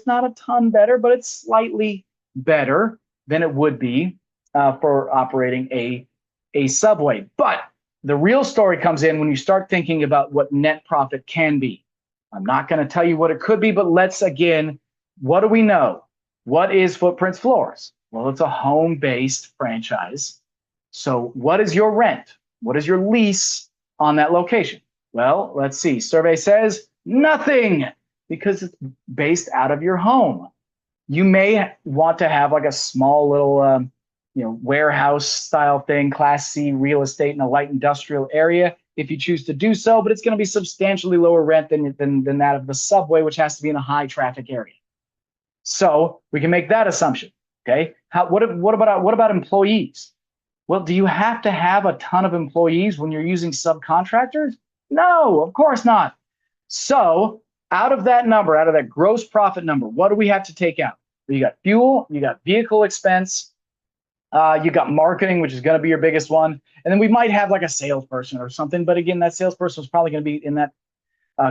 It's not a ton better, but it's slightly better than it would be for operating a Subway. But the real story comes in when you start thinking about what net profit can be. I'm not going to tell you what it could be, but let's again, what do we know? What is Footprints Floors? Well, it's a home-based franchise. So what is your rent? What is your lease on that location? Well, let's see. Survey says nothing, because it's based out of your home. You may want to have like a small little warehouse style thing, Class C real estate in a light industrial area if you choose to do so, but it's going to be substantially lower rent than that of the Subway, which has to be in a high traffic area. So we can make that assumption. Okay. What about employees? Well, do you have to have a ton of employees when you're using subcontractors? No, of course not. So out of that number, out of that gross profit number, what do we have to take out? You got fuel, you got vehicle expense, you got marketing, which is going to be your biggest one. And then we might have like a salesperson or something. But again, that salesperson is probably going to be in that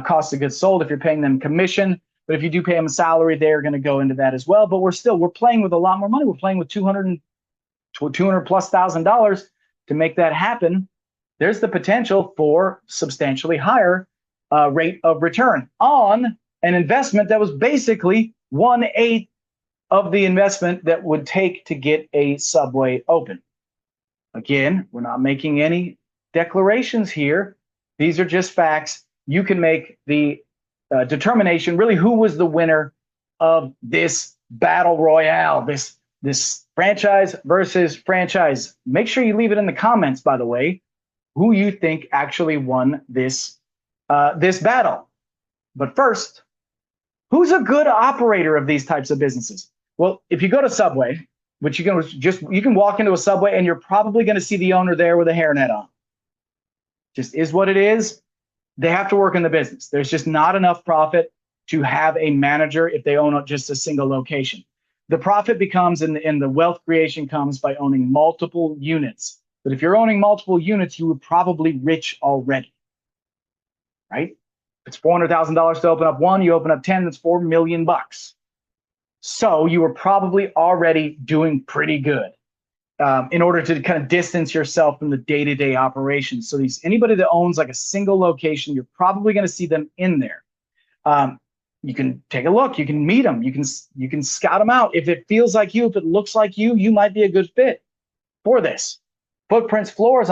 cost of goods sold if you're paying them commission. But if you do pay them a salary, they're going to go into that as well. But we're playing with a lot more money. We're playing with $200+ thousand to make that happen. There's the potential for substantially higher rate of return on an investment that was basically 1/8 of the investment that would take to get a Subway open. Again, we're not making any declarations here. These are just facts. You can make the determination, really, who was the winner of this battle royale, this franchise versus franchise. Make sure you leave it in the comments, by the way, who you think actually won this battle. But first, who's a good operator of these types of businesses? Well, if you go to Subway, which you can walk into a Subway and you're probably going to see the owner there with a hairnet on. Just is what it is. They have to work in the business. There's just not enough profit to have a manager if they own just a single location. The profit becomes and the wealth creation comes by owning multiple units. But if you're owning multiple units, you were probably rich already, right? It's $400,000 to open up one. You open up 10, that's $4 million. So you were probably already doing pretty good in order to kind of distance yourself from the day-to-day operations. So anybody that owns like a single location, you're probably going to see them in there. You can take a look. You can meet them. You can scout them out. If it feels like you, if it looks like you might be a good fit for this. Footprints Floors.